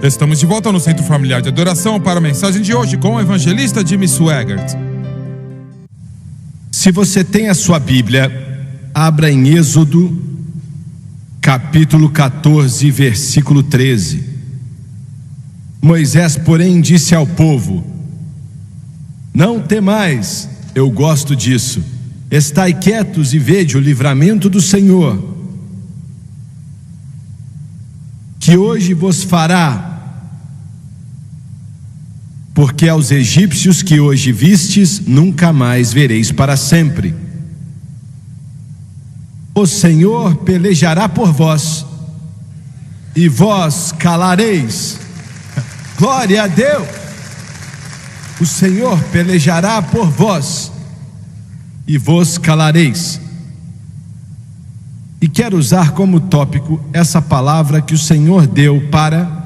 Estamos de volta no Centro Familiar de Adoração para a mensagem de hoje com o evangelista Jimmy Swaggart. Se você tem a sua Bíblia, abra em Êxodo, capítulo 14, versículo 13. Moisés, porém, disse ao povo: não temais, eu gosto disso. Estai quietos e vede o livramento do Senhor, que hoje vos fará. Porque aos egípcios que hoje vistes, nunca mais vereis para sempre. O Senhor pelejará por vós, e vós calareis. Glória a Deus! O Senhor pelejará por vós, e vos calareis. E quero usar como tópico essa palavra que o Senhor deu para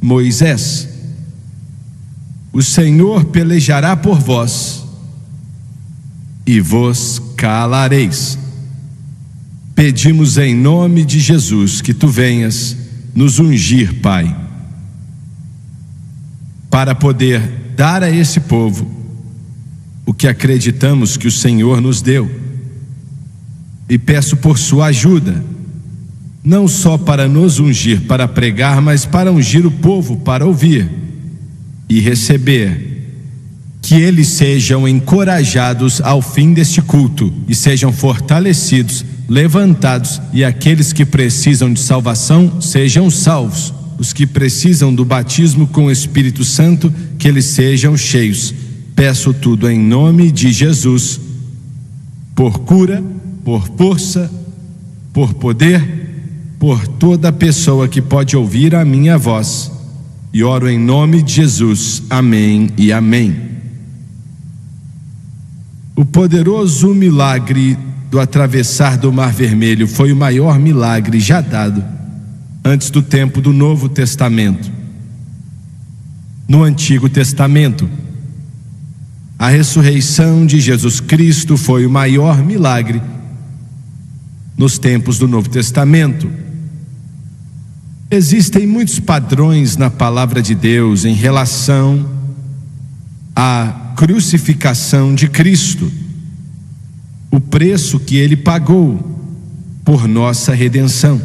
Moisés. O Senhor pelejará por vós, e vos calareis. Pedimos em nome de Jesus que tu venhas nos ungir, Pai, para poder dar a esse povo o que acreditamos que o Senhor nos deu. E peço por sua ajuda, não só para nos ungir para pregar, mas para ungir o povo para ouvir e receber. Que eles sejam encorajados ao fim deste culto e sejam fortalecidos, levantados, e aqueles que precisam de salvação sejam salvos. Os que precisam do batismo com o Espírito Santo, que eles sejam cheios. Peço tudo em nome de Jesus, por cura, por força, por poder, por toda pessoa que pode ouvir a minha voz, e oro em nome de Jesus. Amém e amém. O poderoso milagre do atravessar do Mar Vermelho foi o maior milagre já dado antes do tempo do Novo Testamento. No Antigo Testamento, a ressurreição de Jesus Cristo foi o maior milagre nos tempos do Novo Testamento. Existem muitos padrões na palavra de Deus em relação à crucificação de Cristo, o preço que ele pagou por nossa redenção.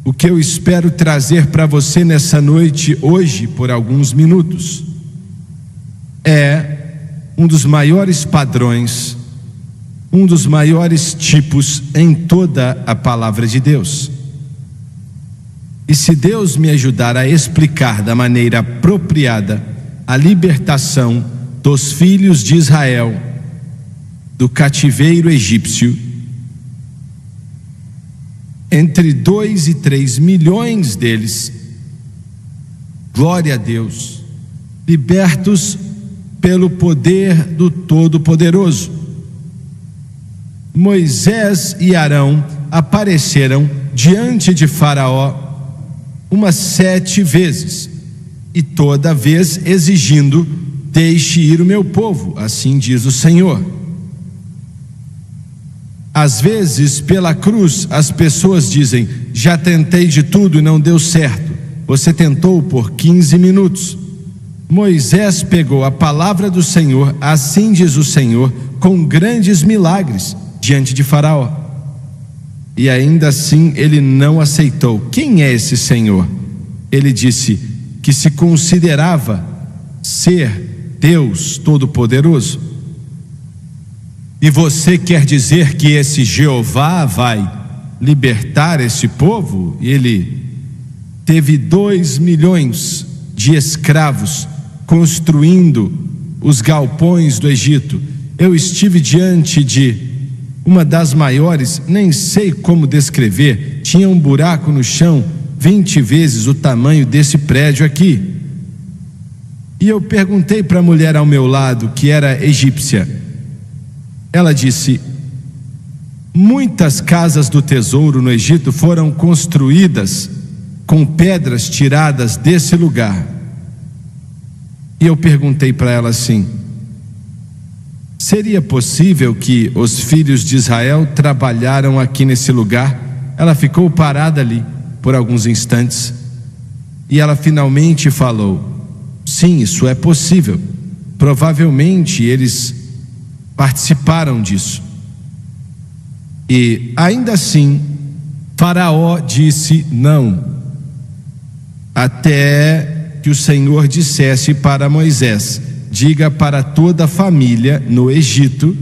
O que eu espero trazer para você nessa noite, hoje, por alguns minutos, é um dos maiores padrões, um dos maiores tipos em toda a palavra de Deus. E se Deus me ajudar a explicar da maneira apropriada a libertação dos filhos de Israel do cativeiro egípcio, entre 2 e 3 milhões deles, glória a Deus, libertos pelo poder do Todo-Poderoso. Moisés e Arão apareceram diante de Faraó umas 7 vezes, e toda vez exigindo: deixe ir o meu povo, assim diz o Senhor. Às vezes, pela cruz, as pessoas dizem: já tentei de tudo e não deu certo. Você tentou por 15 minutos. Moisés pegou a palavra do Senhor, assim diz o Senhor, com grandes milagres diante de Faraó. E ainda assim ele não aceitou. Quem é esse Senhor? Ele disse que se considerava ser Deus Todo-Poderoso. E você quer dizer que esse Jeová vai libertar esse povo? Ele teve 2 milhões de escravos construindo os galpões do Egito. Eu estive diante de uma das maiores, nem sei como descrever, tinha um buraco no chão 20 vezes o tamanho desse prédio aqui. E eu perguntei para a mulher ao meu lado, que era egípcia. Ela disse: muitas casas do tesouro no Egito foram construídas com pedras tiradas desse lugar. E eu perguntei para ela assim: seria possível que os filhos de Israel trabalharam aqui nesse lugar? Ela ficou parada ali. por alguns instantes e ela finalmente falou: sim, isso é possível. Provavelmente eles participaram disso. E ainda assim, Faraó disse não, até que o Senhor dissesse para Moisés: diga para toda a família no Egito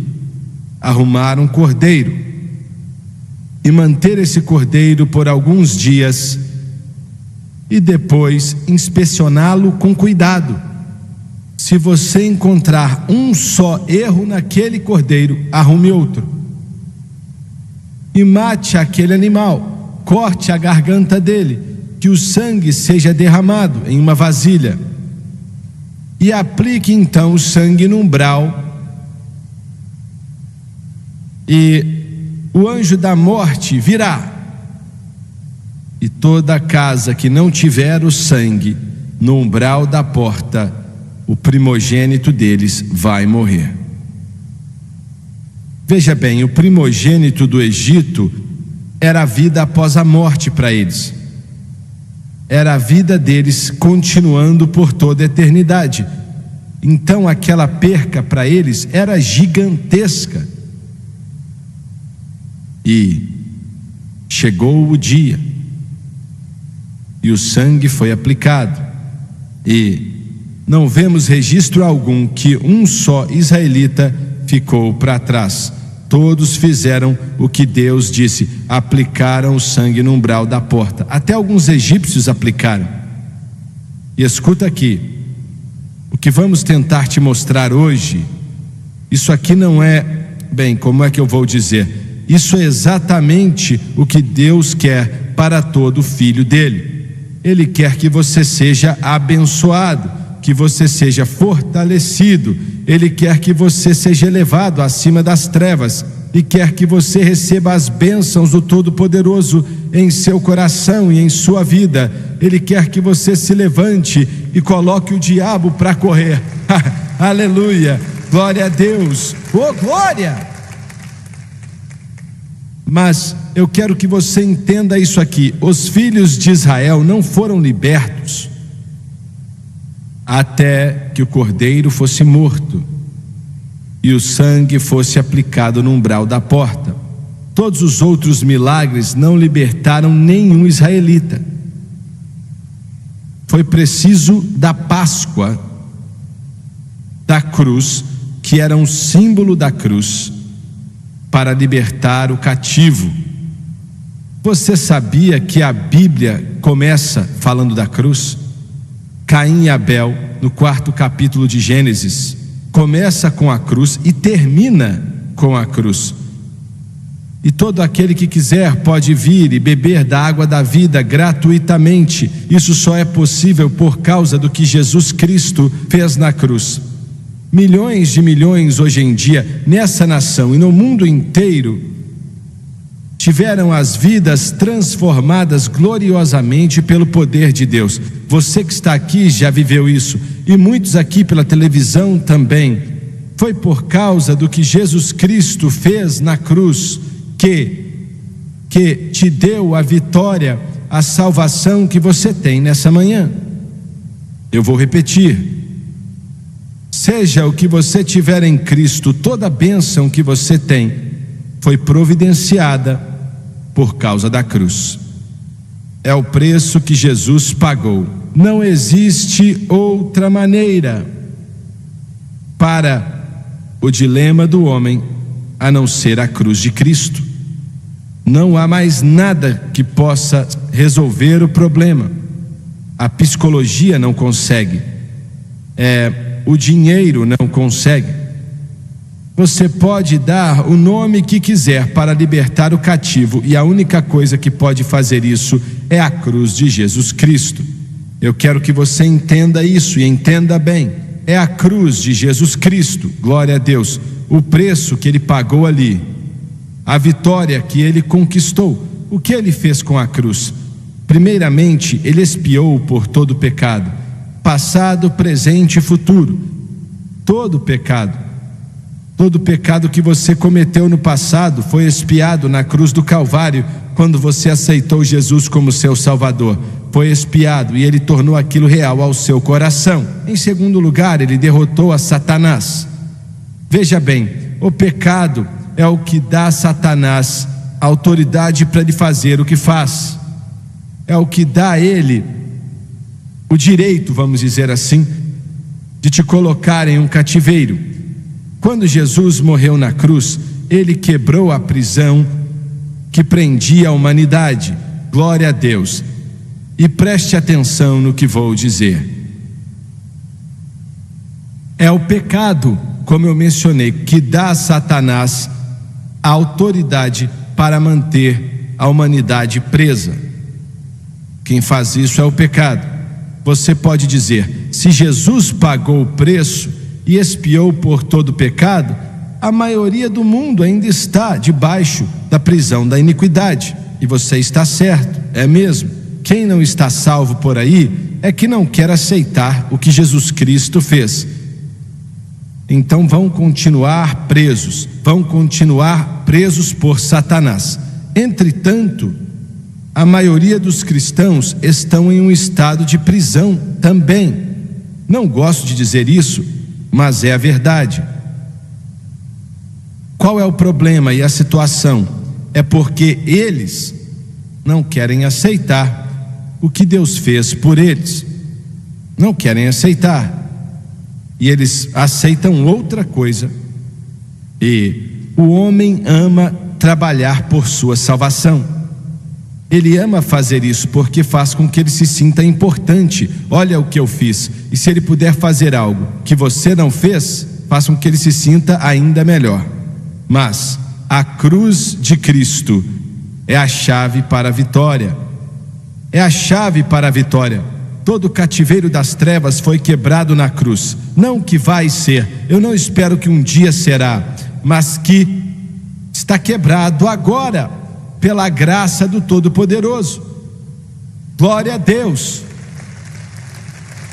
arrumar um cordeiro e manter esse cordeiro por alguns dias e depois inspecioná-lo com cuidado. Se você encontrar um só erro naquele cordeiro, arrume outro e mate aquele animal, corte a garganta dele, que o sangue seja derramado em uma vasilha e aplique então o sangue no umbral, e o anjo da morte virá, e toda casa que não tiver o sangue no umbral da porta, o primogênito deles vai morrer. Veja bem, o primogênito do Egito era a vida após a morte para eles, era a vida deles continuando por toda a eternidade. Então aquela perca para eles era gigantesca. E chegou o dia e o sangue foi aplicado, e não vemos registro algum que um só israelita ficou para trás. Todos fizeram o que Deus disse, aplicaram o sangue no umbral da porta. Até alguns egípcios aplicaram. E escuta aqui, o que vamos tentar te mostrar hoje, isso aqui não é, bem, como é que eu vou dizer? Isso é exatamente o que Deus quer para todo filho dele. Ele quer que você seja abençoado, que você seja fortalecido. Ele quer que você seja elevado acima das trevas e quer que você receba as bênçãos do Todo-Poderoso em seu coração e em sua vida. Ele quer que você se levante e coloque o diabo para correr. Aleluia, glória a Deus, oh glória! Mas eu quero que você entenda isso aqui: os filhos de Israel não foram libertos até que o cordeiro fosse morto e o sangue fosse aplicado no umbral da porta. Todos os outros milagres não libertaram nenhum israelita. Foi preciso da Páscoa, da cruz, que era um símbolo da cruz, para libertar o cativo. Você sabia que a Bíblia começa falando da cruz? Caim e Abel, no 4º capítulo de Gênesis, começa com a cruz e termina com a cruz. E todo aquele que quiser pode vir e beber da água da vida gratuitamente. Isso só é possível por causa do que Jesus Cristo fez na cruz. Milhões de milhões hoje em dia, nessa nação e no mundo inteiro, tiveram as vidas transformadas gloriosamente pelo poder de Deus. Você que está aqui já viveu isso, e muitos aqui pela televisão também. Foi por causa do que Jesus Cristo fez na cruz que te deu a vitória, a salvação que você tem nessa manhã. Eu vou repetir: seja o que você tiver em Cristo, toda a bênção que você tem foi providenciada por causa da cruz. É o preço que Jesus pagou. Não existe outra maneira para o dilema do homem a não ser a cruz de Cristo. Não há mais nada que possa resolver o problema. A psicologia não consegue, o dinheiro não consegue. Você pode dar o nome que quiser para libertar o cativo, e a única coisa que pode fazer isso é a cruz de Jesus Cristo. Eu quero que você entenda isso, e entenda bem: é a cruz de Jesus Cristo, glória a Deus, o preço que ele pagou ali, a vitória que ele conquistou. O que ele fez com a cruz? Primeiramente, ele expiou por todo o pecado, passado, presente e futuro. Todo pecado que você cometeu no passado foi expiado na cruz do Calvário quando você aceitou Jesus como seu Salvador. Foi expiado e ele tornou aquilo real ao seu coração. Em segundo lugar, ele derrotou a Satanás. Veja bem, o pecado é o que dá a Satanás autoridade para ele fazer o que faz. É o que dá a ele o direito, vamos dizer assim, de te colocar em um cativeiro. Quando Jesus morreu na cruz, ele quebrou a prisão que prendia a humanidade. Glória a Deus. E preste atenção no que vou dizer. É o pecado, como eu mencionei, que dá a Satanás a autoridade para manter a humanidade presa. Quem faz isso é o pecado. Você pode dizer: se Jesus pagou o preço e expiou por todo o pecado, a maioria do mundo ainda está debaixo da prisão da iniquidade. E você está certo, é mesmo. Quem não está salvo por aí é que não quer aceitar o que Jesus Cristo fez. Então vão continuar presos por Satanás. Entretanto, a maioria dos cristãos estão em um estado de prisão também. Não gosto de dizer isso, mas é a verdade. Qual é o problema e a situação? É porque eles não querem aceitar o que Deus fez por eles. Não querem aceitar. E eles aceitam outra coisa. E o homem ama trabalhar por sua salvação. Ele ama fazer isso porque faz com que ele se sinta importante. Olha o que eu fiz. E se ele puder fazer algo que você não fez, faça com que ele se sinta ainda melhor. Mas a cruz de Cristo é a chave para a vitória. É a chave para a vitória. Todo o cativeiro das trevas foi quebrado na cruz. Não que vai ser, eu não espero que um dia será, mas que está quebrado agora, pela graça do Todo-Poderoso. Glória a Deus.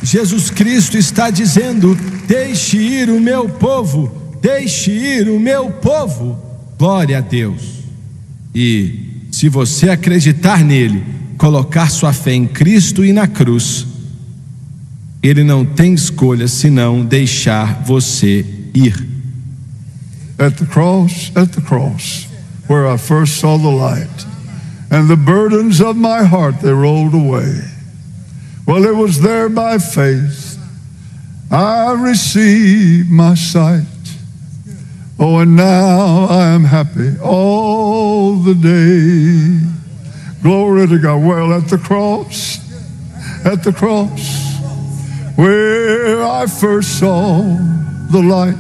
Jesus Cristo está dizendo: deixe ir o meu povo, deixe ir o meu povo. Glória a Deus. E se você acreditar nele, colocar sua fé em Cristo e na cruz, ele não tem escolha senão deixar você ir. At the cross, where I first saw the light, and the burdens of my heart, they rolled away. Well, it was there by faith I received my sight. Oh, and now I am happy all the day. Glory to God. Well, at the cross, where I first saw the light,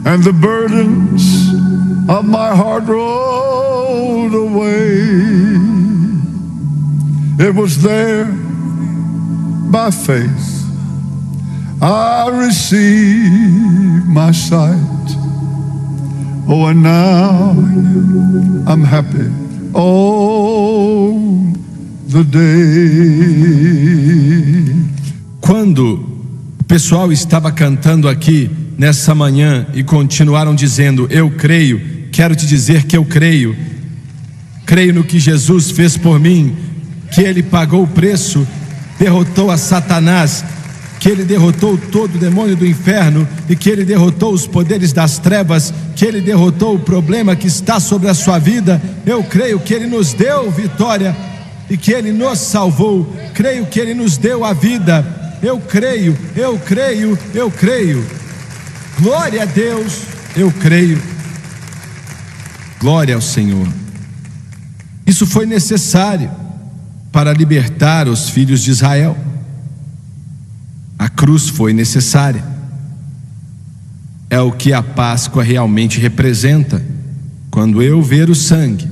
and the burdens of my heart rolled away. It was there by faith I received my sight. Oh, and now I'm happy all the day. Quando o pessoal estava cantando aqui nessa manhã e continuaram dizendo: eu creio, quero te dizer que eu creio no que Jesus fez por mim, que ele pagou o preço, derrotou a Satanás, que ele derrotou todo o demônio do inferno e que ele derrotou os poderes das trevas, que ele derrotou o problema que está sobre a sua vida. Eu creio que ele nos deu vitória e que ele nos salvou. Creio que ele nos deu a vida. Eu creio. Glória a Deus, eu creio. Glória ao Senhor. Isso foi necessário para libertar os filhos de Israel. A cruz foi necessária. É o que a Páscoa realmente representa. Quando eu ver o sangue,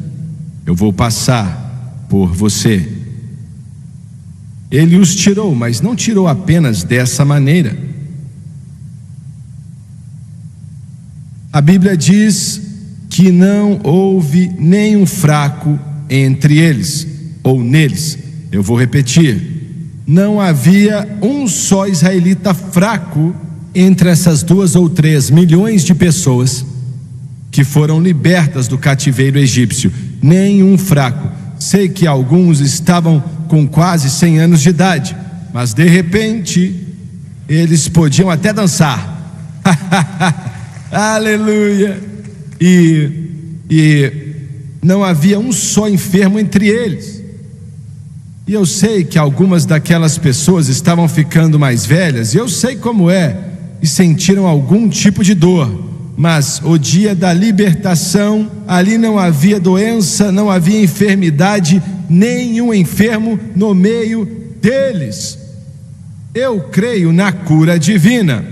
eu vou passar por você. Ele os tirou, mas não tirou apenas dessa maneira. A Bíblia diz que não houve nenhum fraco entre eles, ou neles. Eu vou repetir: não havia um só israelita fraco entre essas 2 ou 3 milhões de pessoas que foram libertas do cativeiro egípcio, nenhum fraco. Sei que alguns estavam com quase 100 anos de idade, mas de repente eles podiam até dançar. Aleluia! E não havia um só enfermo entre eles. E eu sei que algumas daquelas pessoas estavam ficando mais velhas, e eu sei como é, e sentiram algum tipo de dor. Mas o dia da libertação, ali não havia doença, não havia enfermidade, nenhum enfermo no meio deles. Eu creio na cura divina.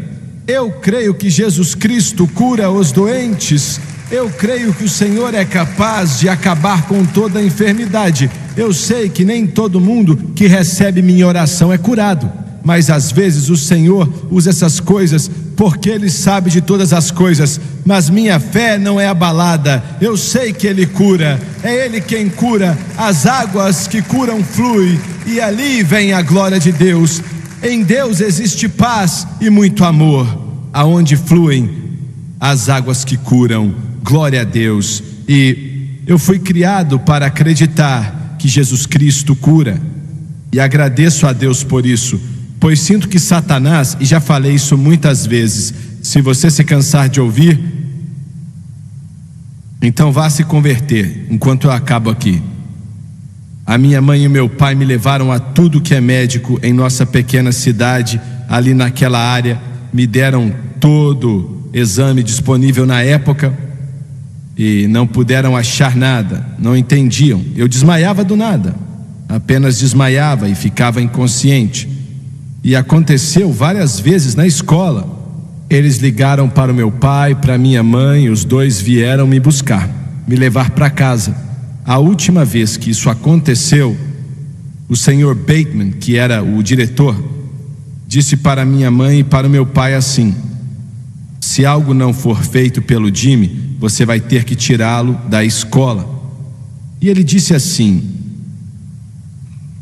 Eu creio que Jesus Cristo cura os doentes. Eu creio que o Senhor é capaz de acabar com toda a enfermidade. Eu sei que nem todo mundo que recebe minha oração é curado, mas às vezes o Senhor usa essas coisas porque Ele sabe de todas as coisas. Mas minha fé não é abalada. Eu sei que Ele cura, é Ele quem cura. As águas que curam fluem, e ali vem a glória de Deus. Em Deus existe paz e muito amor. Aonde fluem as águas que curam, glória a Deus. E eu fui criado para acreditar que Jesus Cristo cura, e agradeço a Deus por isso, pois sinto que Satanás, e já falei isso muitas vezes, se você se cansar de ouvir, então vá se converter enquanto eu acabo aqui. A minha mãe e meu pai me levaram a tudo que é médico em nossa pequena cidade, ali naquela área, me deram todo exame disponível na época e não puderam achar nada, não entendiam. Eu desmaiava do nada, apenas desmaiava e ficava inconsciente. E aconteceu várias vezes na escola. Eles ligaram para o meu pai, para minha mãe, os dois vieram me buscar, me levar para casa. A última vez que isso aconteceu, o senhor Bateman, que era o diretor, disse para minha mãe e para o meu pai assim: se algo não for feito pelo Jimmy, você vai ter que tirá-lo da escola. E ele disse assim,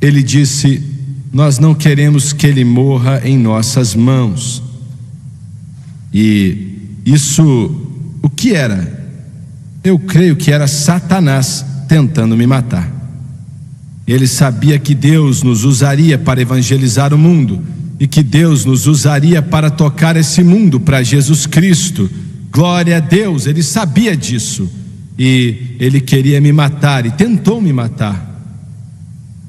ele disse: nós não queremos que ele morra em nossas mãos. E isso, o que era? Eu creio que era Satanás tentando me matar. Ele sabia que Deus nos usaria para evangelizar o mundo, e que Deus nos usaria para tocar esse mundo para Jesus Cristo. Glória a Deus, ele sabia disso, e ele queria me matar, e tentou me matar.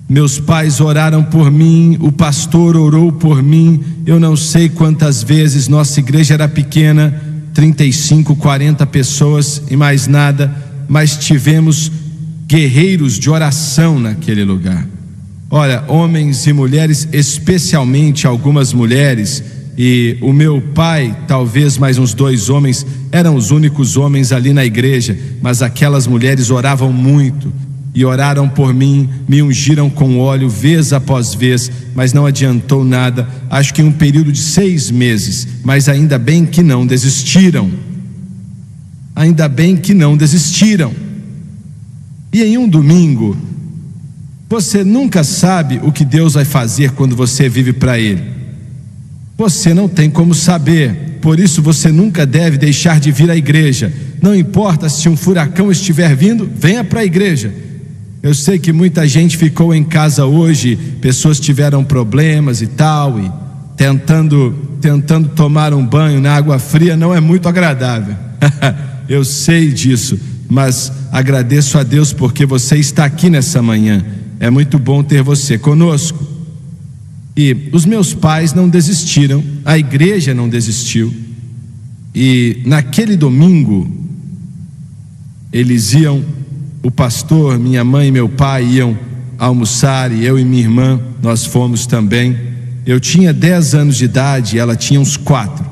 Meus pais oraram por mim, o pastor orou por mim, eu não sei quantas vezes. Nossa igreja era pequena, 35, 40 pessoas e mais nada, mas tivemos guerreiros de oração naquele lugar. Olha, homens e mulheres, especialmente algumas mulheres, e o meu pai, talvez mais uns 2 homens, eram os únicos homens ali na igreja, mas aquelas mulheres oravam muito e oraram por mim, me ungiram com óleo vez após vez, mas não adiantou nada. Acho que em um período de 6 meses, mas ainda bem que não desistiram. Ainda bem que não desistiram. E em um domingo, você nunca sabe o que Deus vai fazer quando você vive para Ele. Você não tem como saber, por isso você nunca deve deixar de vir à igreja. Não importa se um furacão estiver vindo, venha para a igreja. Eu sei que muita gente ficou em casa hoje, pessoas tiveram problemas e tal, e tentando tomar um banho na água fria não é muito agradável. Eu sei disso, mas agradeço a Deus porque você está aqui nessa manhã. É muito bom ter você conosco. E os meus pais não desistiram, a igreja não desistiu. E naquele domingo, eles iam, o pastor, minha mãe e meu pai iam almoçar, e eu e minha irmã, nós fomos também. Eu tinha 10 anos de idade, ela tinha uns 4.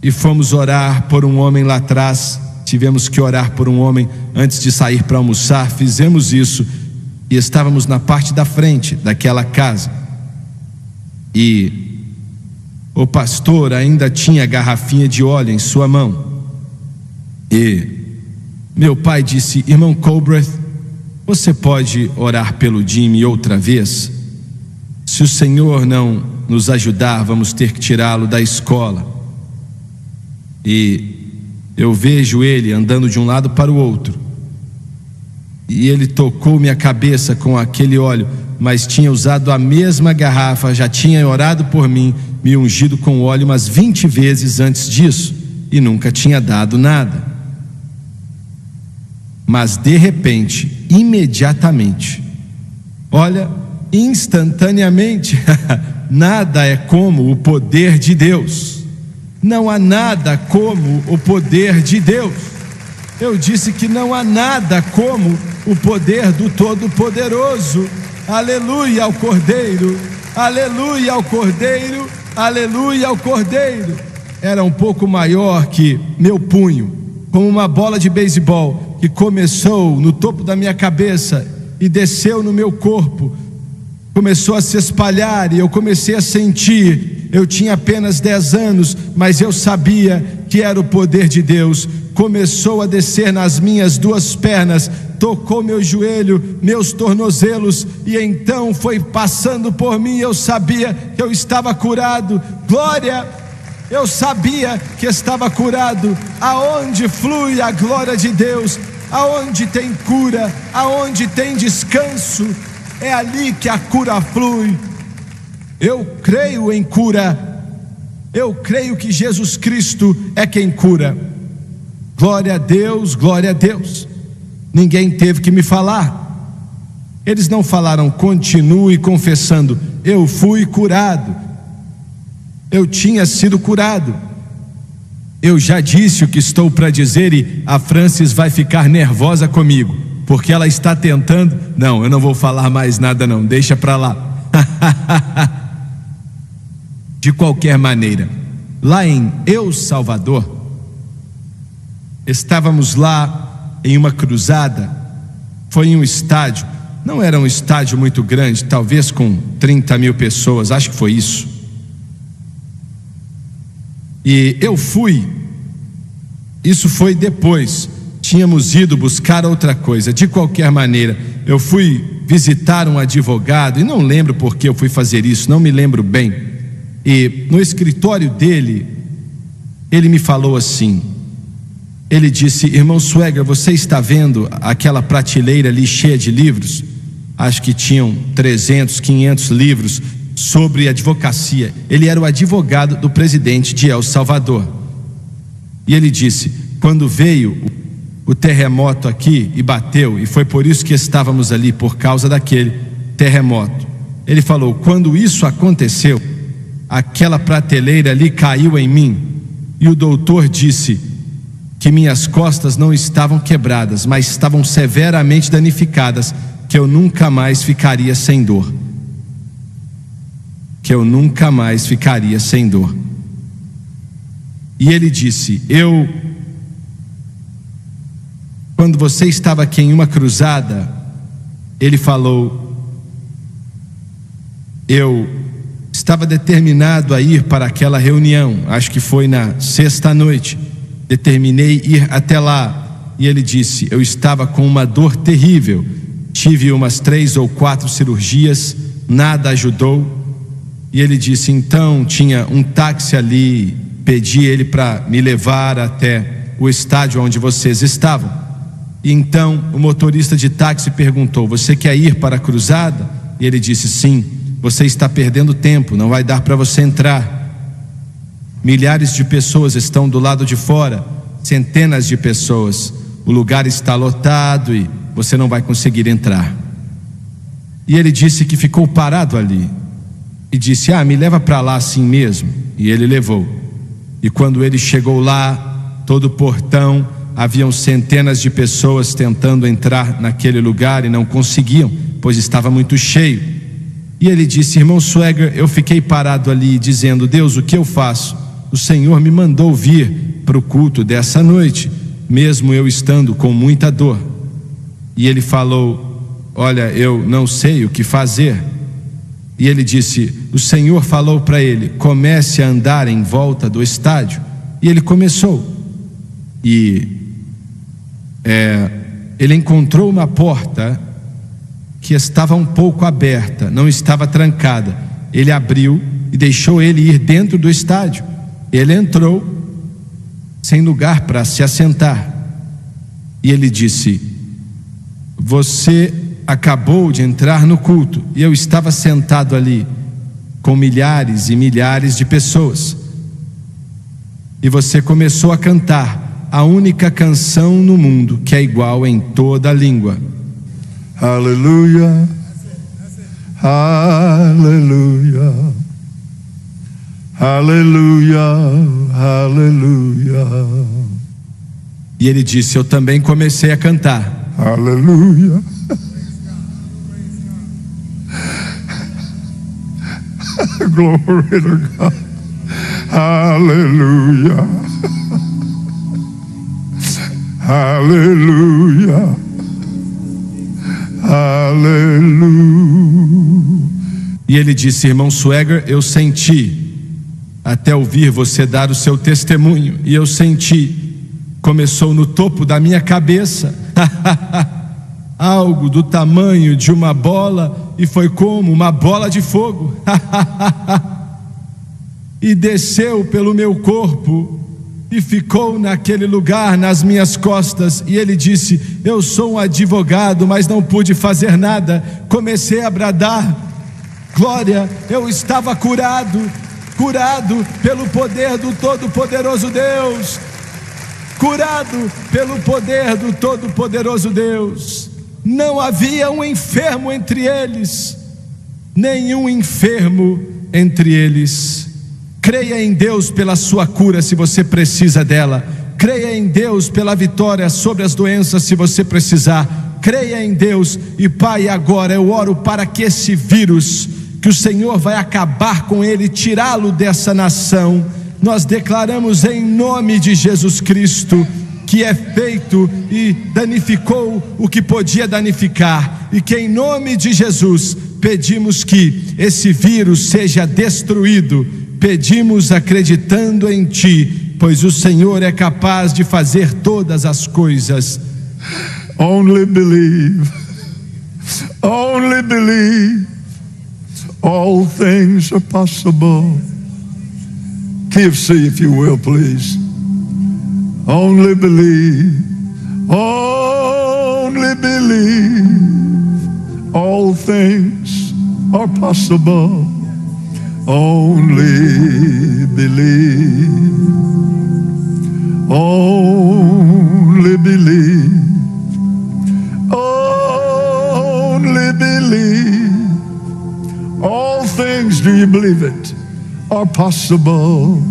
E fomos orar por um homem lá atrás. Tivemos que orar por um homem antes de sair para almoçar. Fizemos isso e estávamos na parte da frente daquela casa. E o pastor ainda tinha garrafinha de óleo em sua mão. E meu pai disse: irmão Colbreth, você pode orar pelo Jimmy outra vez? Se o Senhor não nos ajudar, vamos ter que tirá-lo da escola. E eu vejo ele andando de um lado para o outro. E ele tocou minha cabeça com aquele óleo, mas tinha usado a mesma garrafa, já tinha orado por mim, me ungido com óleo umas 20 vezes antes disso, e nunca tinha dado nada. Mas de repente, imediatamente, olha, instantaneamente, nada é como o poder de Deus. Não há nada como o poder de Deus. Eu disse que não há nada como o poder do Todo-Poderoso. Aleluia ao Cordeiro, aleluia ao Cordeiro, aleluia ao Cordeiro. Era um pouco maior que meu punho, como uma bola de beisebol, que começou no topo da minha cabeça e desceu no meu corpo, começou a se espalhar, e eu comecei a sentir. Eu tinha apenas 10 anos, mas eu sabia que era o poder de Deus. Começou a descer nas minhas 2 pernas, tocou meu joelho, meus tornozelos, e então foi passando por mim. Eu sabia que eu estava curado. Glória! Eu sabia que estava curado. Aonde flui a glória de Deus, aonde tem cura, aonde tem descanso, é ali que a cura flui. Eu creio em cura. Eu creio que Jesus Cristo é quem cura. Glória a Deus, glória a Deus. Ninguém teve que me falar. Eles não falaram: continue confessando. Eu fui curado. Eu tinha sido curado. Eu já disse o que estou para dizer, e a Francis vai ficar nervosa comigo, porque ela está tentando. Não, eu não vou falar mais nada não, deixa para lá. De qualquer maneira, lá em El Salvador, estávamos lá em uma cruzada. Foi em um estádio, não era um estádio muito grande, talvez com 30 mil pessoas, acho que foi isso. E eu fui, isso foi depois, tínhamos ido buscar outra coisa. De qualquer maneira, eu fui visitar um advogado, e não lembro por que eu fui fazer isso, não me lembro bem. E no escritório dele, ele me falou assim, ele disse: irmão Swagger, você está vendo aquela prateleira ali cheia de livros? Acho que tinham 300, 500 livros sobre advocacia. Ele era o advogado do presidente de El Salvador. E ele disse: quando veio o terremoto aqui e bateu, e foi por isso que estávamos ali, por causa daquele terremoto, ele falou: quando isso aconteceu, aquela prateleira ali caiu em mim, e o doutor disse que minhas costas não estavam quebradas, mas estavam severamente danificadas, que eu nunca mais ficaria sem dor. Que eu nunca mais ficaria sem dor. E ele disse: quando você estava aqui em uma cruzada, ele falou, eu estava determinado a ir para aquela reunião, acho que foi na sexta noite, determinei ir até lá. E ele disse: eu estava com uma dor terrível, tive umas 3 ou 4 cirurgias, nada ajudou. E ele disse: então tinha um táxi ali, pedi ele para me levar até o estádio onde vocês estavam. E então o motorista de táxi perguntou: você quer ir para a cruzada? E ele disse: sim. Você está perdendo tempo, não vai dar para você entrar. Milhares de pessoas estão do lado de fora, centenas de pessoas, o lugar está lotado e você não vai conseguir entrar. E ele disse que ficou parado ali e disse: me leva para lá assim mesmo. E ele levou. E quando ele chegou lá, todo o portão, haviam centenas de pessoas tentando entrar naquele lugar e não conseguiam, pois estava muito cheio. E ele disse: irmão Swagger, eu fiquei parado ali dizendo: Deus, o que eu faço? O Senhor me mandou vir para o culto dessa noite, mesmo eu estando com muita dor. E ele falou: olha, eu não sei o que fazer. E ele disse: o Senhor falou para ele: comece a andar em volta do estádio. E ele começou. E ele encontrou uma porta que estava um pouco aberta, não estava trancada. Ele abriu e deixou ele ir dentro do estádio. Ele entrou sem lugar para se assentar. E ele disse: você acabou de entrar no culto e eu estava sentado ali com milhares e milhares de pessoas, e você começou a cantar a única canção no mundo que é igual em toda a língua. Hallelujah, hallelujah, hallelujah, hallelujah. E ele disse: eu também comecei a cantar. Hallelujah. Glory to God. Hallelujah. Hallelujah. Hallelujah. E ele disse: irmão Swagger, eu senti, até ouvir você dar o seu testemunho, e eu senti, começou no topo da minha cabeça, algo do tamanho de uma bola, e foi como uma bola de fogo, e desceu pelo meu corpo, e ficou naquele lugar, nas minhas costas. E ele disse: eu sou um advogado, mas não pude fazer nada. Comecei a bradar glória. Eu estava curado pelo poder do Todo-Poderoso Deus, curado pelo poder do Todo-Poderoso Deus. Não havia um enfermo entre eles, nenhum enfermo entre eles. Creia em Deus pela sua cura se você precisa dela. Creia em Deus pela vitória sobre as doenças se você precisar. Creia em Deus. E Pai, agora eu oro para que esse vírus, que o Senhor vai acabar com ele, tirá-lo dessa nação. Nós declaramos em nome de Jesus Cristo que é feito e danificou o que podia danificar, e que em nome de Jesus pedimos que esse vírus seja destruído. Pedimos acreditando em Ti, pois o Senhor é capaz de fazer todas as coisas. Only believe. Only believe. All things are possible. KFC, if you will, please. Only believe. Only believe. All things are possible. Only believe. Only believe. Only believe. All things, do you believe it, are possible.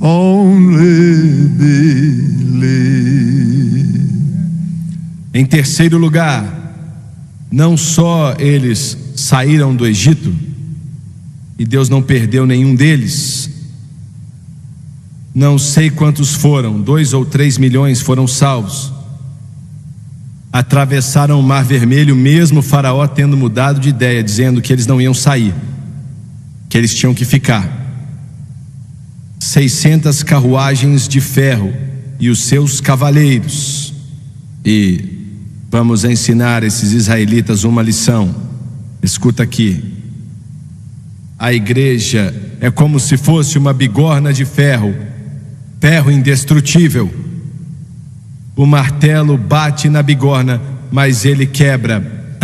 Only believe. Em terceiro lugar, não só eles saíram do Egito, e Deus não perdeu nenhum deles. Não sei quantos foram, 2 ou 3 milhões foram salvos. Atravessaram o Mar Vermelho, mesmo o faraó tendo mudado de ideia, dizendo que eles não iam sair, que eles tinham que ficar. 600 carruagens de ferro e os seus cavaleiros. E vamos ensinar esses israelitas uma lição. Escuta aqui. A igreja é como se fosse uma bigorna de ferro, ferro indestrutível. O martelo bate na bigorna, mas ele quebra.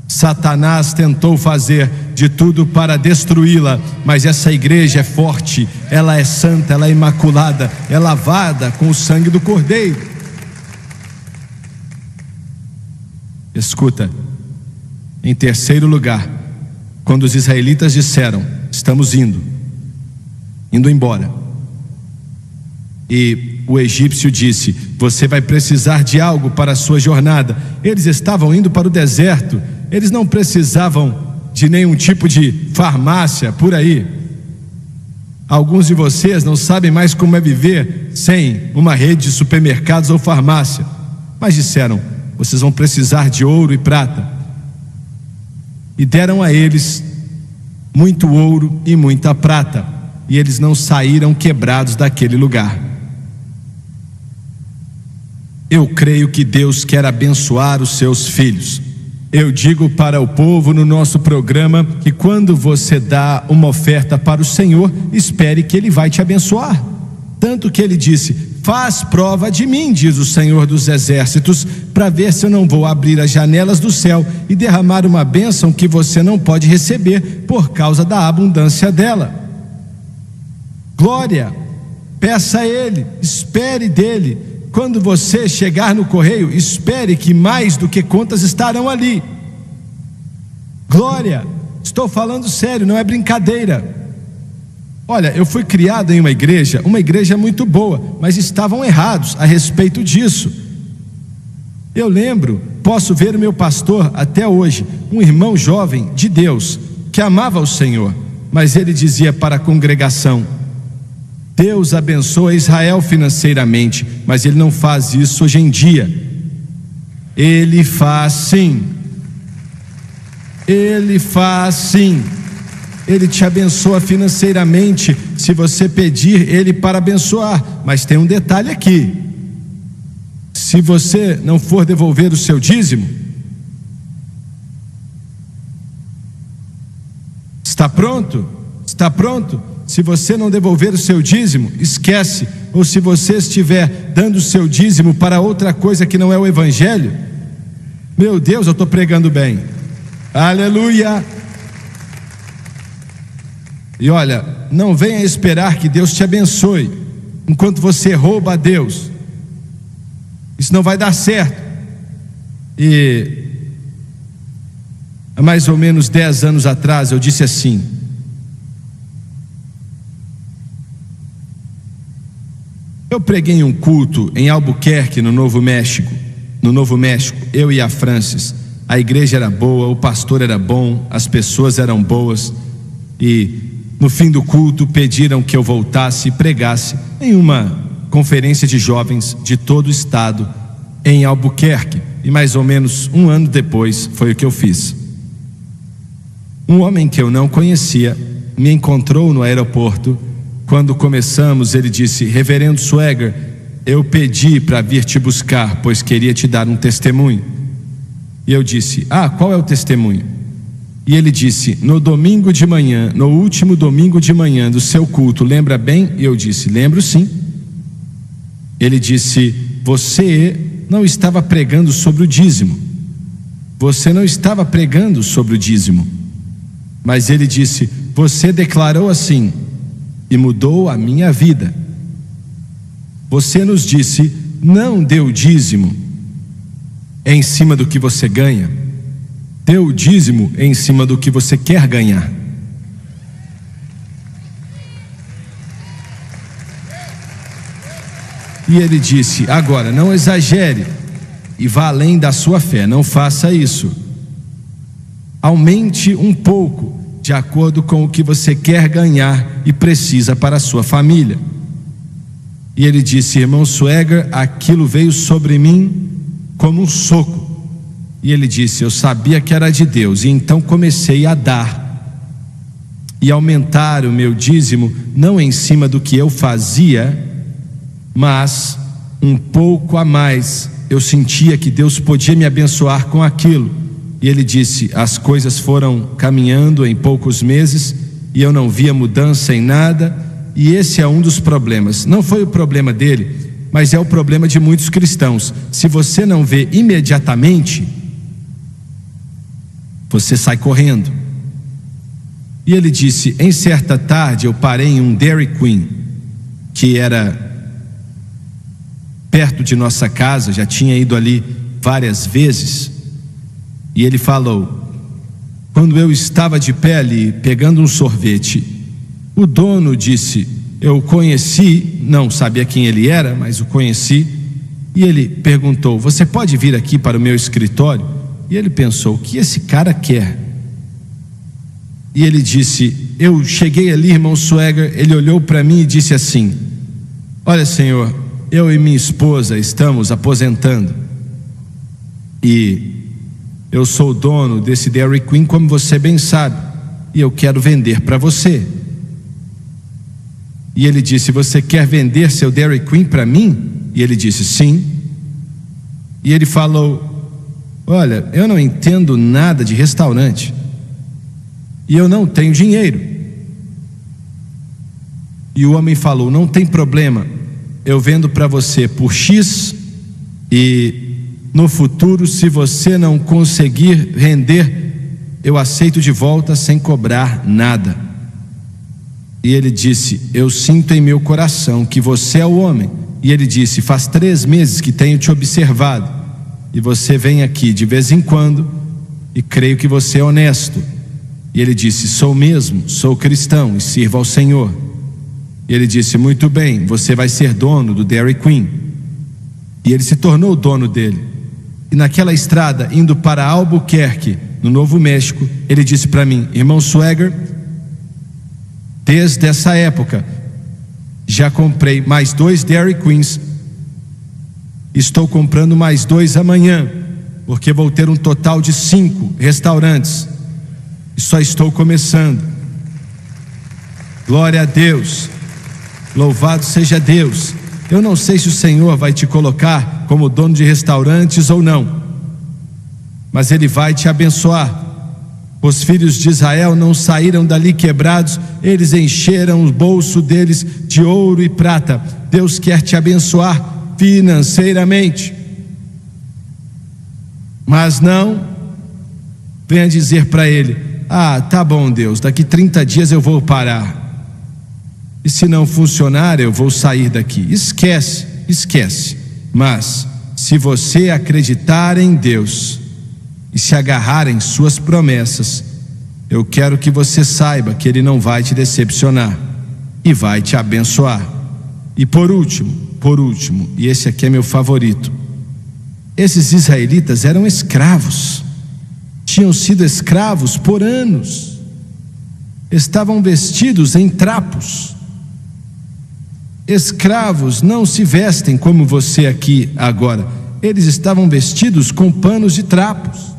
Satanás tentou fazer de tudo para destruí-la, mas essa igreja é forte, ela é santa, ela é imaculada, é lavada com o sangue do Cordeiro. Escuta, em terceiro lugar, quando os israelitas disseram: estamos indo embora, e o egípcio disse: você vai precisar de algo para a sua jornada. Eles estavam indo para o deserto, eles não precisavam de nenhum tipo de farmácia por aí. Alguns de vocês não sabem mais como é viver sem uma rede de supermercados ou farmácia, mas disseram: vocês vão precisar de ouro e prata. E deram a eles muito ouro e muita prata, e eles não saíram quebrados daquele lugar. Eu creio que Deus quer abençoar os seus filhos. Eu digo para o povo no nosso programa que quando você dá uma oferta para o Senhor, espere que Ele vai te abençoar. Tanto que ele disse: faz prova de mim, diz o Senhor dos Exércitos, para ver se eu não vou abrir as janelas do céu e derramar uma bênção que você não pode receber por causa da abundância dela. Glória, peça a ele, espere dele. Quando você chegar no correio, espere que mais do que contas estarão ali. Glória, estou falando sério, não é brincadeira. Olha, eu fui criado em uma igreja muito boa, mas estavam errados a respeito disso. Eu lembro, posso ver o meu pastor até hoje, um irmão jovem de Deus, que amava o Senhor, mas ele dizia para a congregação: Deus abençoa Israel financeiramente, mas ele não faz isso hoje em dia. Ele faz sim. Ele faz sim. Ele te abençoa financeiramente se você pedir ele para abençoar, mas tem um detalhe aqui: se você não for devolver o seu dízimo, está pronto? Está pronto? Se você não devolver o seu dízimo, esquece. Ou se você estiver dando o seu dízimo para outra coisa que não é o evangelho, meu Deus, eu estou pregando bem, aleluia. E olha, não venha esperar que Deus te abençoe enquanto você rouba a Deus. Isso não vai dar certo. E há mais ou menos 10 anos atrás eu disse assim: eu preguei em um culto em Albuquerque, no Novo México, eu e a Francis. A igreja era boa, o pastor era bom, as pessoas eram boas, e no fim do culto pediram que eu voltasse e pregasse em uma conferência de jovens de todo o estado em Albuquerque, e mais ou menos um ano depois foi o que eu fiz. Um homem que eu não conhecia me encontrou no aeroporto. Quando começamos, ele disse: Reverendo Swagger, eu pedi para vir te buscar, pois queria te dar um testemunho. E eu disse: qual é o testemunho? E ele disse: no domingo de manhã, no último domingo de manhã do seu culto, lembra bem? E eu disse: lembro sim. Ele disse: você não estava pregando sobre o dízimo. Você não estava pregando sobre o dízimo. Mas ele disse: você declarou assim, e mudou a minha vida. Você nos disse: não dê o dízimo em cima do que você ganha, dê o dízimo em cima do que você quer ganhar. E ele disse: agora, não exagere e vá além da sua fé, não faça isso. Aumente um pouco, de acordo com o que você quer ganhar e precisa para a sua família. E ele disse: irmão Swagger, aquilo veio sobre mim como um soco. E ele disse: eu sabia que era de Deus, e então comecei a dar e aumentar o meu dízimo, não em cima do que eu fazia, mas um pouco a mais. Eu sentia que Deus podia me abençoar com aquilo. E ele disse: as coisas foram caminhando em poucos meses e eu não via mudança em nada. E esse é um dos problemas. Não foi o problema dele, mas é o problema de muitos cristãos. Se você não vê imediatamente, você sai correndo. E ele disse: em certa tarde eu parei em um Dairy Queen, que era perto de nossa casa, já tinha ido ali várias vezes. E ele falou: quando eu estava de pé ali pegando um sorvete, o dono disse, eu o conheci, não sabia quem ele era, mas o conheci. E ele perguntou: você pode vir aqui para o meu escritório? E ele pensou: o que esse cara quer? E ele disse: eu cheguei ali, irmão Swagger. Ele olhou para mim e disse assim: olha, senhor, eu e minha esposa estamos aposentando, e eu sou o dono desse Dairy Queen, como você bem sabe, e eu quero vender para você. E ele disse: você quer vender seu Dairy Queen para mim? E ele disse: sim. E ele falou: olha, eu não entendo nada de restaurante e eu não tenho dinheiro. E o homem falou: não tem problema, eu vendo para você por X e no futuro, se você não conseguir render, eu aceito de volta sem cobrar nada. E ele disse: eu sinto em meu coração que você é o homem. E ele disse: faz 3 meses que tenho te observado, e você vem aqui de vez em quando, e creio que você é honesto. E ele disse: sou mesmo, sou cristão e sirvo ao Senhor. E ele disse: muito bem, você vai ser dono do Dairy Queen. E ele se tornou dono dele. E naquela estrada, indo para Albuquerque, no Novo México, ele disse para mim: irmão Swagger, desde essa época já comprei mais 2 Dairy Queens, estou comprando mais 2 amanhã, porque vou ter um total de 5 restaurantes, e só estou começando. Glória a Deus, louvado seja Deus. Eu não sei se o Senhor vai te colocar como dono de restaurantes ou não, mas Ele vai te abençoar. Os filhos de Israel não saíram dali quebrados, eles encheram o bolso deles de ouro e prata. Deus quer te abençoar financeiramente, mas não venha dizer para Ele: ah, tá bom Deus, daqui 30 dias eu vou parar, e se não funcionar eu vou sair daqui. Esquece. Mas se você acreditar em Deus e se agarrar em suas promessas, eu quero que você saiba que Ele não vai te decepcionar e vai te abençoar. E por último, e esse aqui é meu favorito, esses israelitas eram escravos, tinham sido escravos por anos, estavam vestidos em trapos. Escravos não se vestem como você aqui agora, eles estavam vestidos com panos de trapos,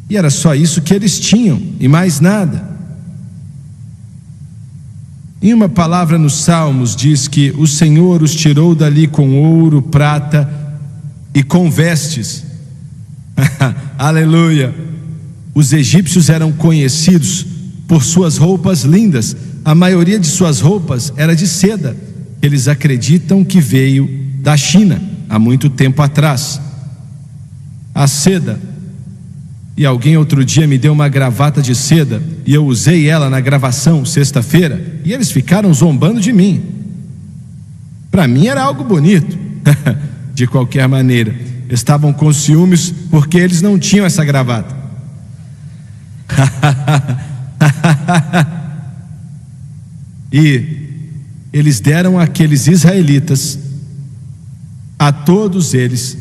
e era só isso que eles tinham, e mais nada. Em uma palavra nos Salmos diz que o Senhor os tirou dali com ouro, prata e com vestes. Aleluia! Os egípcios eram conhecidos por suas roupas lindas. A maioria de suas roupas era de seda. Eles acreditam que veio da China há muito tempo atrás. A seda. E alguém outro dia me deu uma gravata de seda, e eu usei ela na gravação sexta-feira, e eles ficaram zombando de mim. Para mim era algo bonito. De qualquer maneira, estavam com ciúmes porque eles não tinham essa gravata. E eles deram àqueles israelitas, a todos eles,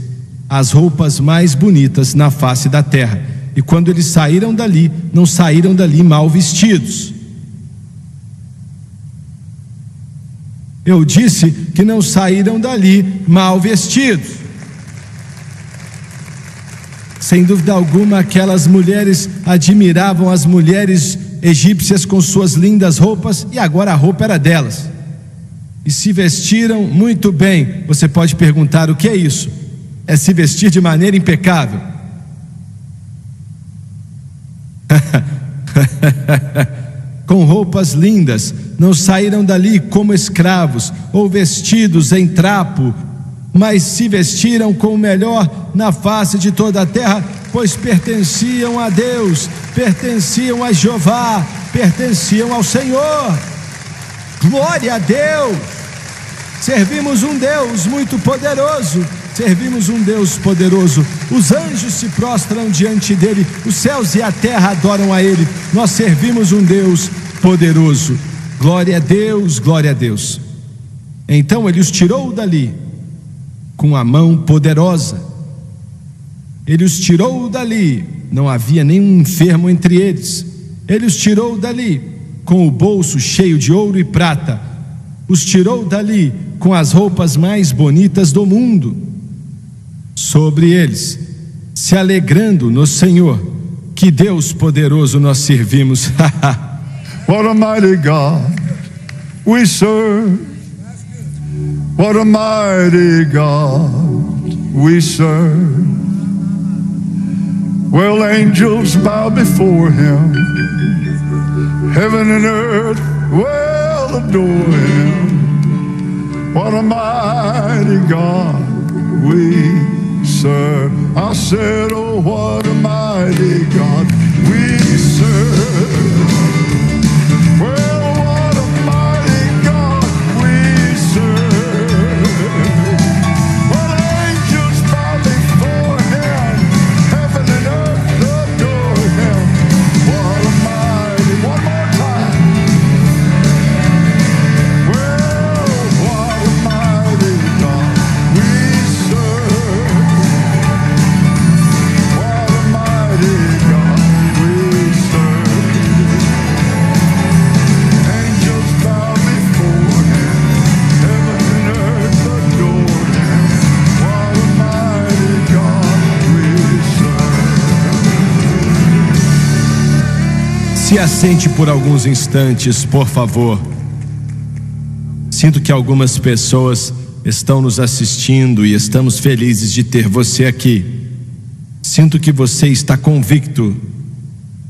as roupas mais bonitas na face da terra. E quando eles saíram dali, não saíram dali mal vestidos. Eu disse que não saíram dali mal vestidos. Sem dúvida alguma, aquelas mulheres admiravam as mulheres egípcias com suas lindas roupas, e agora a roupa era delas. E se vestiram muito bem. Você pode perguntar: o que é isso? É se vestir de maneira impecável. Com roupas lindas, não saíram dali como escravos ou vestidos em trapo, mas se vestiram com o melhor na face de toda a terra, pois pertenciam a Deus, pertenciam a Jeová, pertenciam ao Senhor. Glória a Deus! Servimos um Deus muito poderoso. Servimos um Deus poderoso. Os anjos se prostram diante dele, os céus e a terra adoram a ele. Nós servimos um Deus poderoso. Glória a Deus, glória a Deus. Então ele os tirou dali com a mão poderosa. Ele os tirou dali, não havia nenhum enfermo entre eles. Ele os tirou dali com o bolso cheio de ouro e prata. Os tirou dali com as roupas mais bonitas do mundo sobre eles, se alegrando no Senhor. Que Deus poderoso nós servimos. What a mighty God we serve. What a mighty God we serve. Well, angels bow before him. Heaven and earth will adore him. What a mighty God we serve. I said, oh, what a mighty God we serve. Well, what a mighty God we serve. Well, angels bow before him, heaven and earth adore him. What a mighty, one more time. Well, what a mighty God we serve. What a mighty God we serve. Angels bow before him, heaven and earth adore him. What a mighty God we serve. Se assente por alguns instantes, por favor. Sinto que algumas pessoas estão nos assistindo e estamos felizes de ter você aqui. Sinto que você está convicto.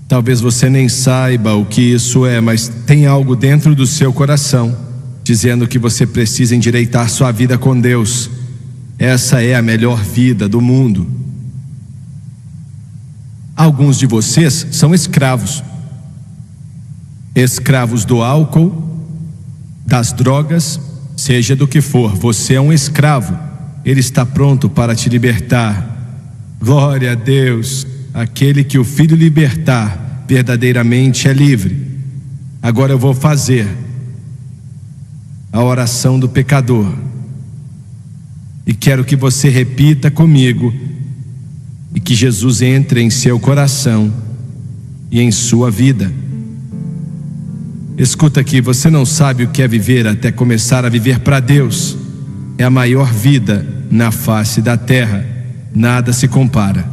Talvez você nem saiba o que isso é, mas tem algo dentro do seu coração dizendo que você precisa endireitar sua vida com Deus. Essa é a melhor vida do mundo. Alguns de vocês são escravos. Escravos do álcool, das drogas, seja do que for. Você é um escravo. Ele está pronto para te libertar. Glória a Deus. Aquele que o Filho libertar verdadeiramente é livre. Agora eu vou fazer a oração do pecador e quero que você repita comigo e que Jesus entre em seu coração e em sua vida. Escuta aqui, você não sabe o que é viver até começar a viver para Deus. É a maior vida na face da terra. Nada se compara.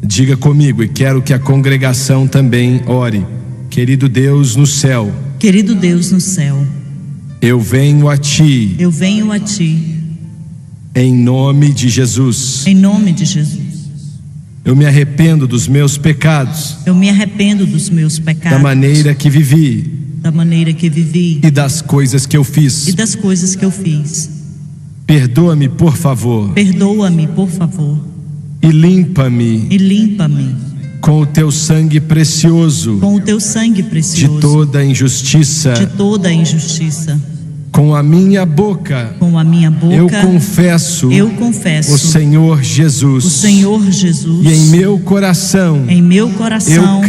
Diga comigo, e quero que a congregação também ore. Querido Deus no céu, Querido Deus no céu, eu venho a Ti, eu venho a Ti, em nome de Jesus. em nome de Jesus. Eu me arrependo dos meus pecados, Eu me arrependo dos meus da pecados, maneira que vivi da maneira que vivi e das coisas que eu e fiz. das coisas que eu fiz. Perdoa-me, por favor, Perdoa-me, por favor, e limpa-me e limpa-me com o Teu sangue precioso com o Teu sangue de precioso toda injustiça. de toda a injustiça. Com a minha boca Com a minha eu boca confesso confesso o Senhor Jesus. o Senhor Jesus, E em meu coração em meu coração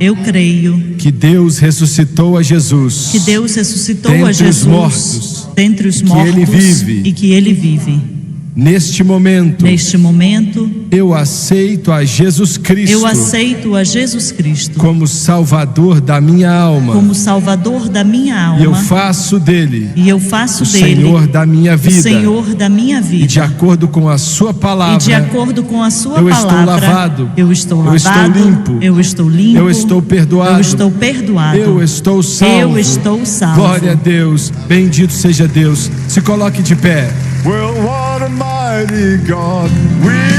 eu creio que Deus ressuscitou a Jesus. Deus ressuscitou Dentre a os Jesus mortos, dentre os que mortos ele vive. e que Ele vive. Neste momento Neste momento, eu aceito a Jesus Cristo eu aceito a Jesus Cristo como Salvador da minha alma. como Salvador da minha E eu alma, faço dele e eu faço o dele Senhor da minha o vida. Senhor da minha E de vida. acordo com a sua E de palavra, acordo com a sua eu estou palavra, lavado, eu estou eu estou lavado, limpo, eu estou limpo, eu estou perdoado, eu estou perdoado, eu estou salvo. eu estou salvo. Glória a Deus, bendito seja Deus. Se coloque de pé. Well, what a mighty God we